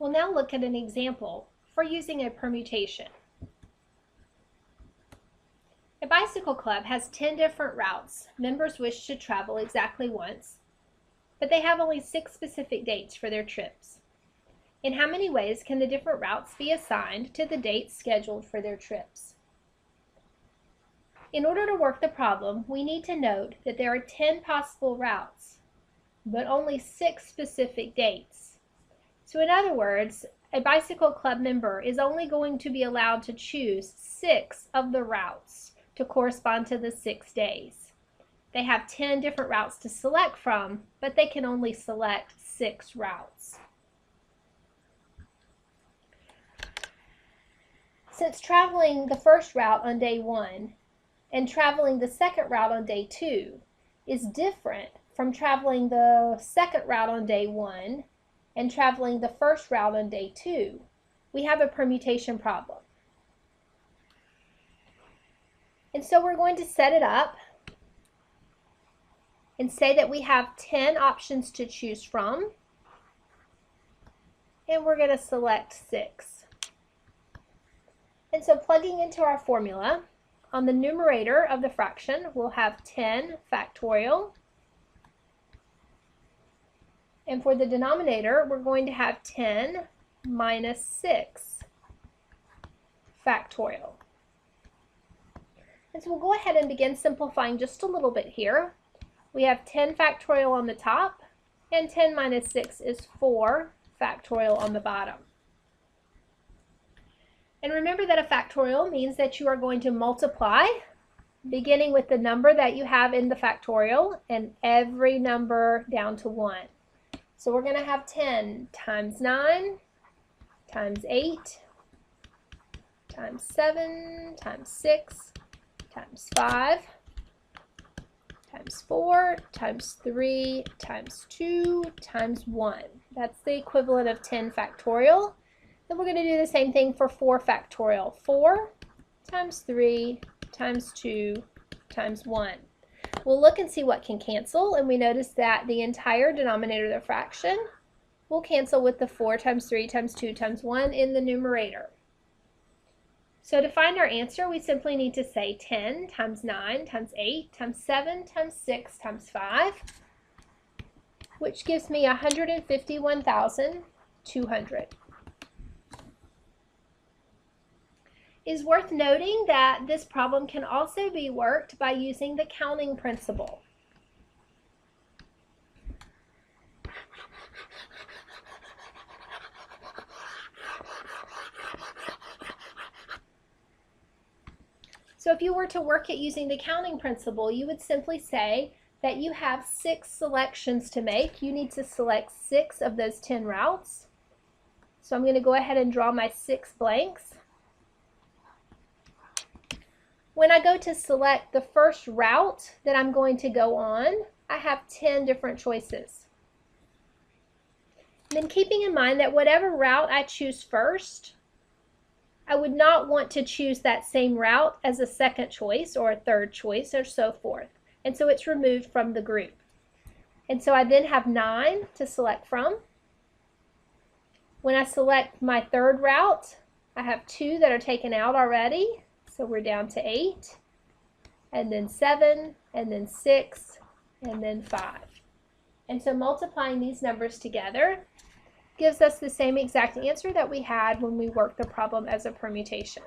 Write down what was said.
We'll now look at an example for using a permutation. A bicycle club has 10 different routes members wish to travel exactly once, but they have only 6 specific dates for their trips. In how many ways can the different routes be assigned to the dates scheduled for their trips? In order to work the problem, we need to note that there are 10 possible routes, but only 6 specific dates. So in other words, a bicycle club member is only going to be allowed to choose 6 of the routes to correspond to the 6 days. They have 10 different routes to select from, but they can only select 6 routes. Since traveling the first route on day 1 and traveling the second route on day 2 is different from traveling the second route on day 1 and traveling the first route on day 2, we have a permutation problem. And so we're going to set it up and say that we have 10 options to choose from, and we're going to select 6. And so plugging into our formula, on the numerator of the fraction, we'll have 10 factorial. And for the denominator, we're going to have 10 minus 6 factorial. And so we'll go ahead and begin simplifying just a little bit here. We have 10 factorial on the top, and 10 minus 6 is 4 factorial on the bottom. And remember that a factorial means that you are going to multiply, beginning with the number that you have in the factorial, and every number down to 1. So we're going to have 10 times 9, times 8, times 7, times 6, times 5, times 4, times 3, times 2, times 1. That's the equivalent of 10 factorial. And we're going to do the same thing for 4 factorial. 4 times 3 times 2 times 1. We'll look and see what can cancel, and we notice that the entire denominator of the fraction will cancel with the 4 times 3 times 2 times 1 in the numerator. So to find our answer, we simply need to say 10 times 9 times 8 times 7 times 6 times 5, which gives me 151,200. It's worth noting that this problem can also be worked by using the counting principle. So if you were to work it using the counting principle, you would simply say that you have 6 selections to make. You need to select 6 of those 10 routes. So I'm going to go ahead and draw my 6 blanks. When I go to select the first route that I'm going to go on, I have 10 different choices. And then keeping in mind that whatever route I choose first, I would not want to choose that same route as a second choice or a third choice or so forth. And so it's removed from the group. And so I then have 9 to select from. When I select my third route, I have 2 that are taken out already. So we're down to 8, and then 7, and then 6, and then 5. And so multiplying these numbers together gives us the same exact answer that we had when we worked the problem as a permutation.